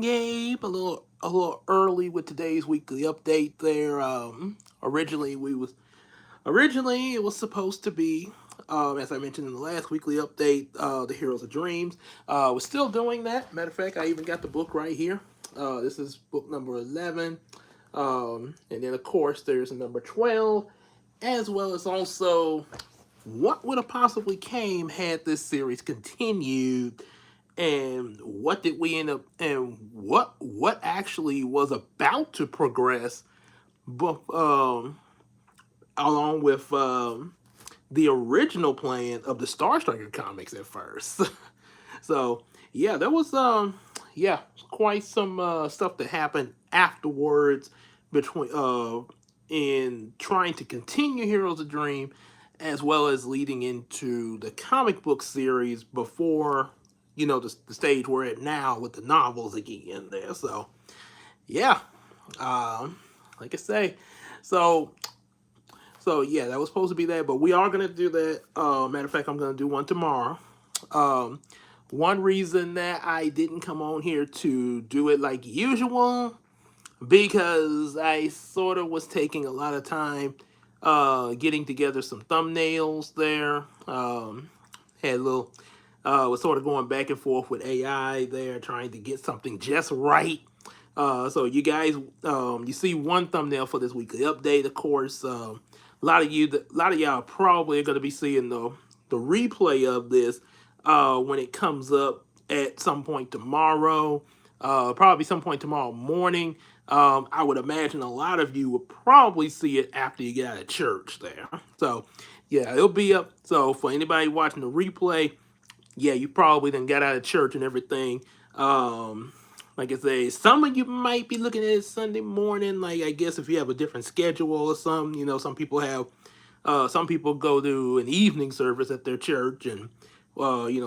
morning, Gabe. A little early with today's weekly update. There, originally originally it was supposed to be, as I mentioned in the last weekly update, the Heroes of Dreams. We're still doing that. Matter of fact, I even got the book right here. This is book number 11, and then of course there's a number 12, as well as also what would have possibly came had this series continued, and what did we end up, and what actually was about to progress, but along with the original plan of the Star Striker comics at first. So yeah, there was yeah, quite some stuff that happened afterwards between in trying to continue Heroes of Dream, as well as leading into the comic book series before, the stage we're at now with the novels again there. So yeah, um like I say, so yeah, that was supposed to be that, but we are gonna do that. Matter of fact, I'm gonna do one tomorrow. Um, One reason that I didn't come on here to do it like usual, because I sort of was taking a lot of time getting together some thumbnails there. Had a little was sort of going back and forth with AI there, trying to get something just right. So you guys, you see one thumbnail for this weekly update. Of course, a lot of y'all probably are going to be seeing the replay of this when it comes up at some point tomorrow. Probably some point tomorrow morning. I would imagine a lot of you will probably see it after you get out of church there. So yeah, it'll be up. So for anybody watching the replay, yeah, you probably then got out of church and everything. Like I say, some of you might be looking at it Sunday morning. Like, I guess if you have a different schedule or something, some people go to an evening service at their church and,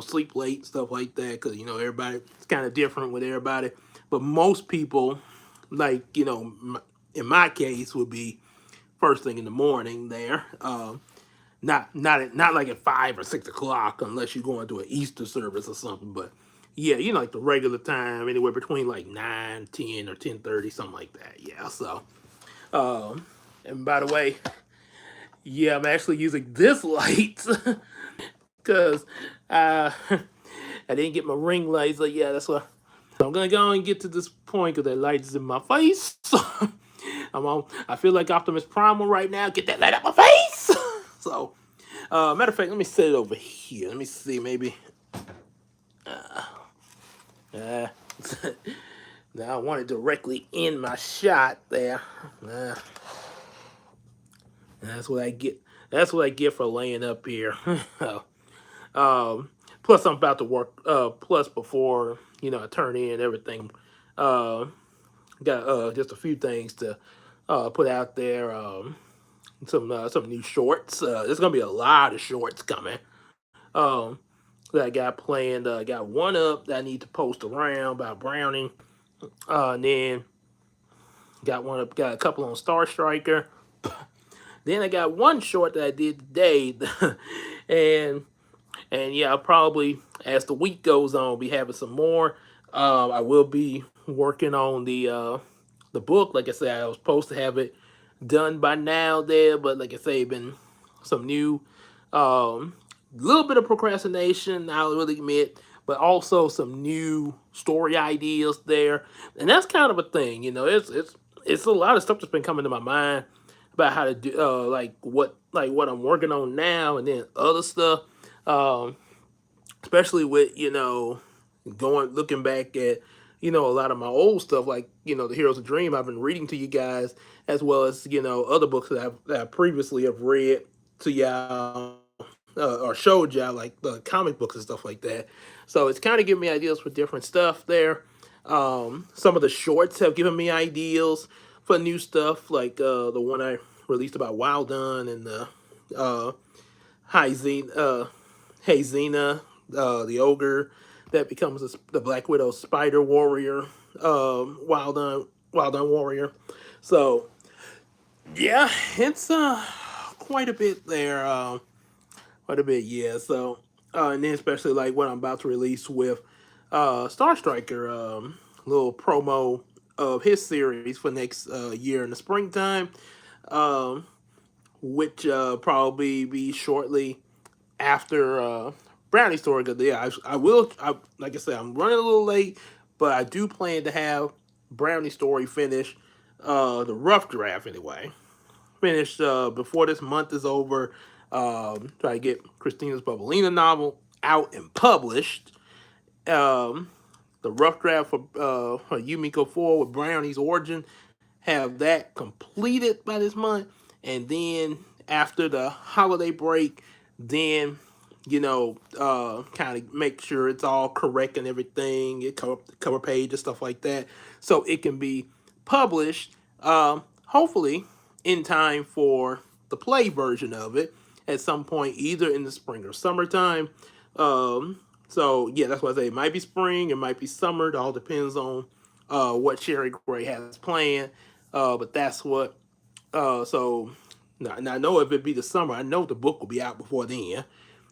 sleep late, stuff like that, because, everybody, it's kind of different with everybody. But most people, like, in my case, would be first thing in the morning there. Not like at 5 or 6 o'clock, unless you're going to an Easter service or something. But yeah, like the regular time, anywhere between like 9, 10, or 10:30, something like that. Yeah. So, and by the way, yeah, I'm actually using this light because I didn't get my ring light. So yeah, that's why. So I'm gonna go and get to this point because that light is in my face. I'm on. I feel like Optimus Primal right now. Get that light out my face. So, matter of fact, let me set it over here. Let me see, maybe. Uh, now I want it directly in my shot there. Uh, that's what I get. That's what I get for laying up here. Plus, I'm about to work. Plus, before I turn in everything, uh, got just a few things to put out there. Some new shorts. There's gonna be a lot of shorts coming. Um, that I got planned. I got one up that I need to post around about Browning. And then got one up. Got a couple on Star Striker. Then I got one short that I did today, and yeah, I'll probably, as the week goes on, be having some more. I will be working on the book. Like I said, I was supposed to have it done by now there, but like I say, been some new, little bit of procrastination, I'll really admit, but also some new story ideas there, and that's kind of a thing. It's a lot of stuff that's been coming to my mind about how to do, like what I'm working on now, and then other stuff. Um, Especially with going looking back at a lot of my old stuff, like the Heroes of Dream I've been reading to you guys, as well as other books that I previously have read to y'all, or showed y'all, like the comic books and stuff like that. So it's kind of giving me ideas for different stuff there. Some of the shorts have given me ideas for new stuff, like the one I released about Wild Done, and the uh, High Xena, Hey Xena, the ogre that becomes the Black Widow Spider Warrior, Wild On Warrior. So yeah, it's quite a bit there, quite a bit, yeah. So and then especially like what I'm about to release with Star Striker. little promo of his series for next year in the springtime, um, which probably be shortly after Brownie story. Because yeah, I will. Like I said, I'm running a little late, but I do plan to have Brownie story finished, the rough draft anyway, finished before this month is over. Try to get Christina's Bubblina novel out and published. Um, the rough draft for Yumiko 4 with Brownie's origin, have that completed by this month, and then after the holiday break, then kind of make sure it's all correct and everything, it cover page and stuff like that, so it can be published. Hopefully, in time for the play version of it at some point, either in the spring or summertime. So yeah, that's why I say it might be spring, it might be summer. It all depends on what Sherry Gray has planned. But that's what. So now I know if it be the summer, I know the book will be out before then.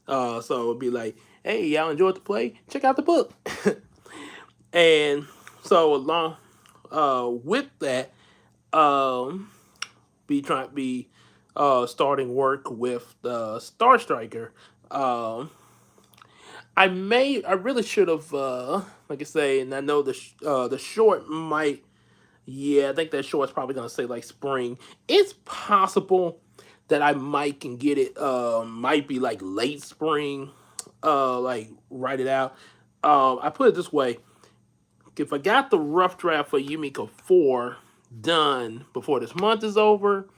So it'd be like, hey, y'all enjoyed the play? Check out the book. And so along with that, um, be starting work with Star Striker. Um, I really should have, like I say, and I know the short might. Yeah, I think that short's probably gonna say like spring. It's possible that I might can get it. Might be like late spring. Like write it out. I put it this way: if I got the rough draft for Yumiko 4 done before this month is over,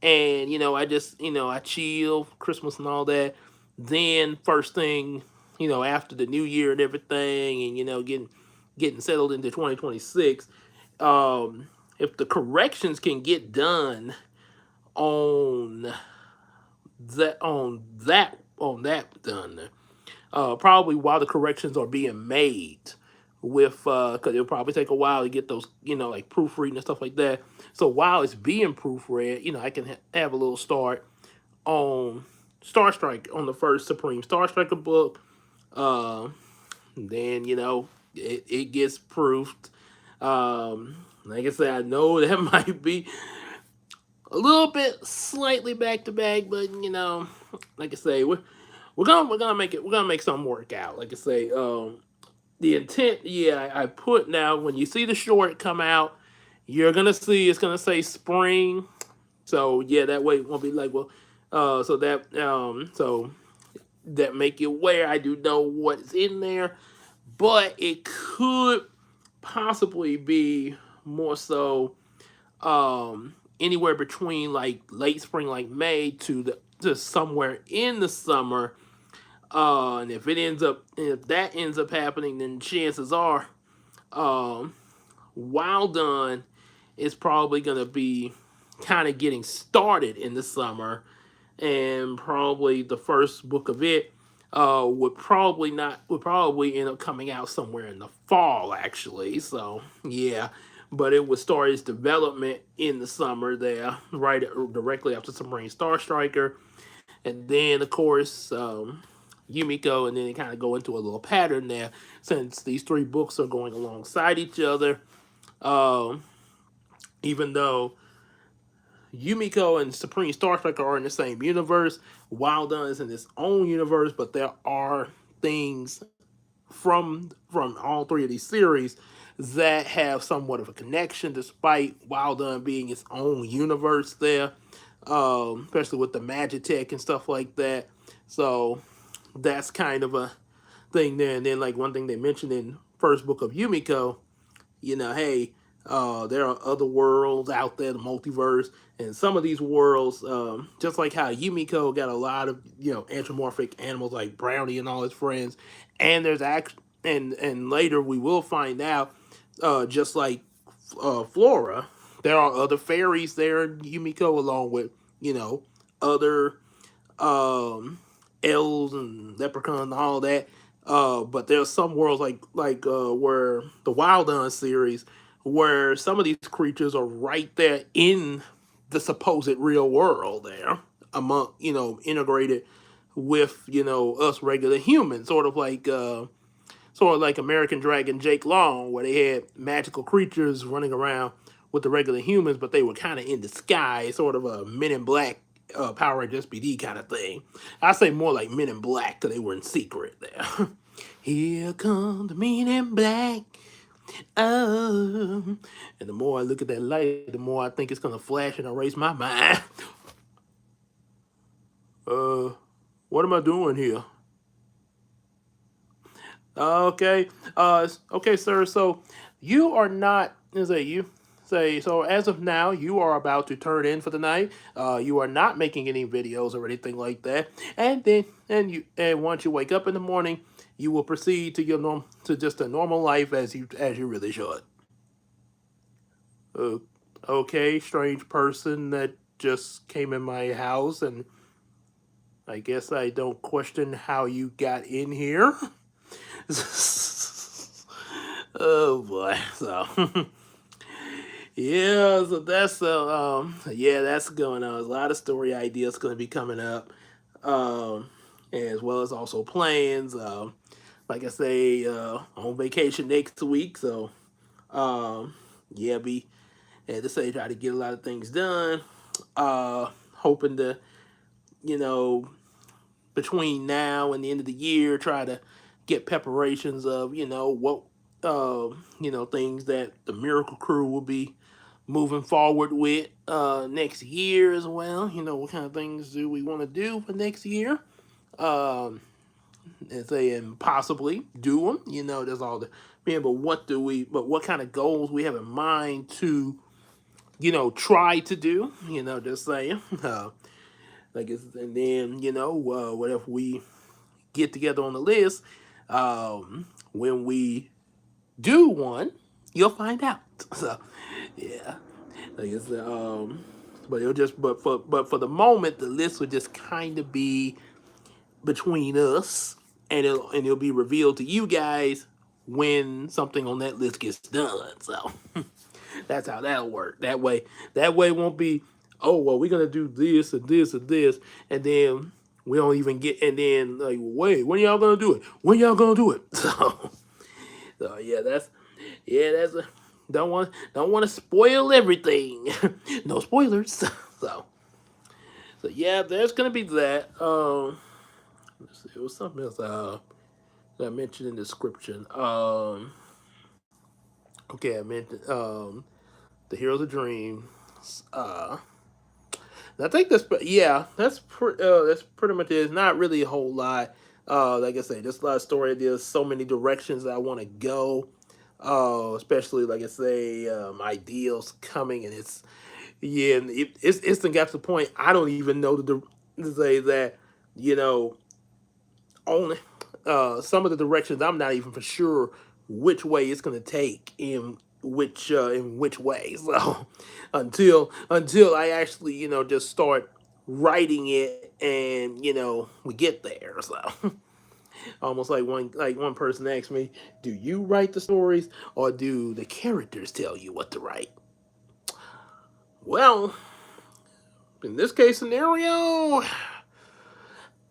and I just I chill Christmas and all that, then first thing after the new year and everything, and getting settled into 2026, if the corrections can get done on that done, probably while the corrections are being made, with because it'll probably take a while to get those like proofreading and stuff like that. So while it's being proofread, I can have a little start on Star Strike, on the first Supreme Star Striker book. uh then it gets proofed. Like I said, I know that might be a little bit slightly back to back, but like I say, we're gonna make it. We're gonna make something work out. Like I say, the intent. Yeah, I put now when you see the short come out, you're gonna see it's gonna say spring. So yeah, that way it won't be like, well, so that make it where I do know what's in there, but it could possibly be more so anywhere between like late spring, like May, to somewhere in the summer. And if that ends up happening, then chances are, um, Wild Done is probably gonna be kind of getting started in the summer, and probably the first book of it would probably end up coming out somewhere in the fall, actually. So yeah, but it would start its development in the summer there, right directly after Submarine Star Striker, and then of course Yumiko, and then it kind of go into a little pattern there, since these three books are going alongside each other. Um, Even though Yumiko and Supreme Star Striker are in the same universe, Wild Dawn is in its own universe, but there are things from all three of these series that have somewhat of a connection, despite Wild Dawn being its own universe there, especially with the Magitech and stuff like that. So that's kind of a thing there. And then, like, one thing they mentioned in first book of Yumiko, hey, there are other worlds out there, the multiverse, and some of these worlds, just like how Yumiko got a lot of anthropomorphic animals like Brownie and all his friends, and there's and later we will find out, just like Flora, there are other fairies there in Yumiko, along with other um, elves and leprechauns and all that. But there's some worlds like where the Wild Hunt series, where some of these creatures are right there in the supposed real world there, among integrated with us regular humans, sort of like sort of like American Dragon Jake Long, where they had magical creatures running around with the regular humans, but they were kind of in disguise, sort of a Men in Black Power Rangers SPD kind of thing. I say more like Men in Black because they were in secret there. Here come the Men in Black. Oh, and the more I look at that light, the more I think it's gonna flash and erase my mind. Uh, what am I doing here? Okay. Okay, sir. So you are not. Say you say so. As of now, you are about to turn in for the night. You are not making any videos or anything like that. And once you wake up in the morning, you will proceed to your to just a normal life as you really should. Uh, okay, strange person that just came in my house, and I guess I don't question how you got in here. Oh boy. So yeah, so that's yeah, that's going on. A lot of story ideas going to be coming up, as well as also plans. Like I say, on vacation next week, so yeah, be had to say try to get a lot of things done. Hoping to, you know, between now and the end of the year, try to get preparations of, what, things that the Miracle Crew will be moving forward with next year as well. What kind of things do we want to do for next year? Um, and say, and possibly do them. There's all the, man, but what kind of goals we have in mind to, try to do, just saying. Like it's, and then, what if we get together on the list, when we do one, you'll find out. So, yeah, like it's but it'll just but for the moment, the list would just kind of be between us, and it'll be revealed to you guys when something on that list gets done. So that's how that'll work. That way it won't be, oh well, we're gonna do this and this and this, and then we don't even get, and then like, wait, when y'all gonna do it? When y'all gonna do it? So yeah, that's a, don't want to spoil everything. No spoilers. So yeah, there's gonna be that. Let's see, it was something else that I mentioned in the description. Okay, I mentioned the Heroes of Dreams. Uh, I think that's pretty much it. It's not really a whole lot. Like I say, just a lot of story. There's so many directions that I want to go. Especially like I say, ideals coming, and it's yeah, and it's got to the point I don't even know to say that, you know only some of the directions I'm not even for sure which way it's going to take in which way. So until I actually just start writing it, and we get there. So almost like one person asked me, "Do you write the stories or do the characters tell you what to write?" Well, in this case scenario,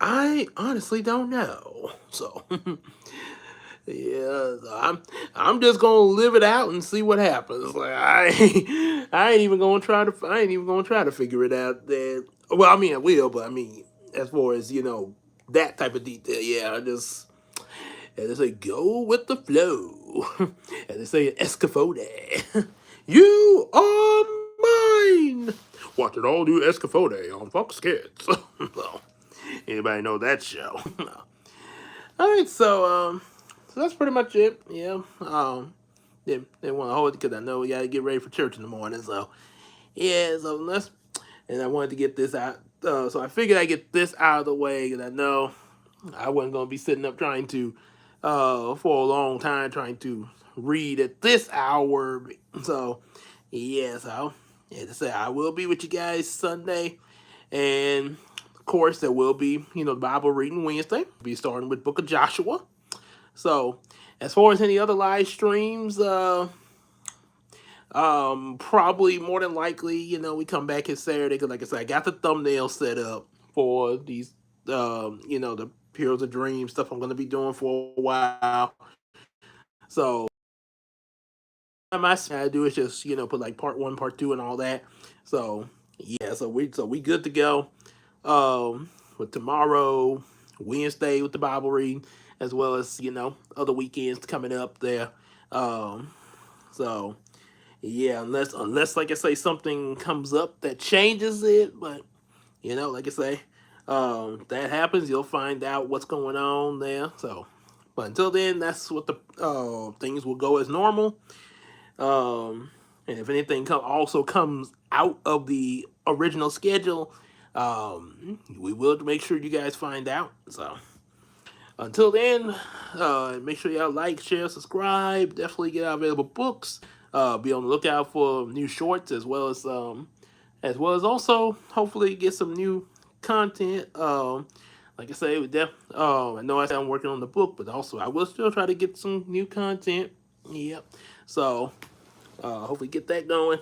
I honestly don't know. So yeah, so I'm just gonna live it out and see what happens. Like I ain't even gonna try to figure it out. That well, I mean I will, but I mean as far as that type of detail, yeah, I just as they say, go with the flow. As they say in Escafode, you are mine. Watch it all do Escafode on Fox Kids. So, anybody know that show? All right, so that's pretty much it. Yeah. They want to hold it because I know we got to get ready for church in the morning. So yeah, so let's. And I wanted to get this out. So I figured I'd get this out of the way because I know I wasn't gonna be sitting up trying to, for a long time trying to read at this hour. So yeah, so yeah, to say I will be with you guys Sunday, and of course there will be Bible reading Wednesday. We'll be starting with Book of Joshua. So as far as any other live streams, probably more than likely, we come back here Saturday because, like I said, I got the thumbnail set up for these, the Heroes of Dreams stuff I'm going to be doing for a while. So I do is just put like part one, part two, and all that. So yeah, so we good to go. With tomorrow, Wednesday with the Bible reading, as well as other weekends coming up there. Um, so yeah, unless like I say something comes up that changes it, but like I say, that happens, you'll find out what's going on there. So, but until then, that's what the things will go as normal. And if anything also comes out of the original schedule, we will make sure you guys find out. So until then, make sure y'all like, share, subscribe. Definitely get our available books. Be on the lookout for new shorts as well as also hopefully get some new content. Like I say, I know I said I'm working on the book, but also I will still try to get some new content. Yep. So hopefully get that going.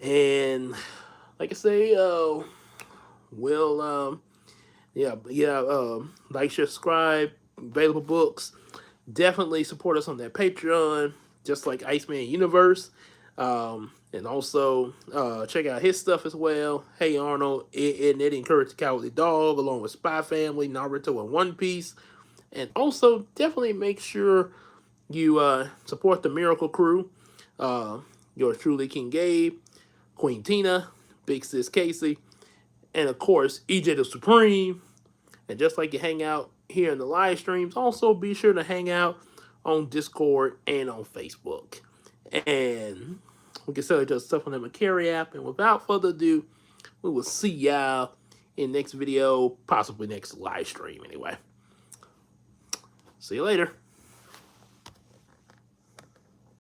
And like I say, we'll like, share, subscribe, available books. Definitely support us on that Patreon, just like Iceman Universe. And also check out his stuff as well. Hey Arnold, and it encouraged the Cowardly Dog, along with Spy Family, Naruto, and One Piece. And also definitely make sure you support the Miracle Crew. Yours truly, King Gabe, Queen Tina, Big Sis Casey, and of course EJ the Supreme. And just like you hang out here in the live streams, also be sure to hang out on Discord and on Facebook. And we can sell just stuff on the Macari app. And without further ado, we will see y'all in next video, possibly next live stream anyway. See you later.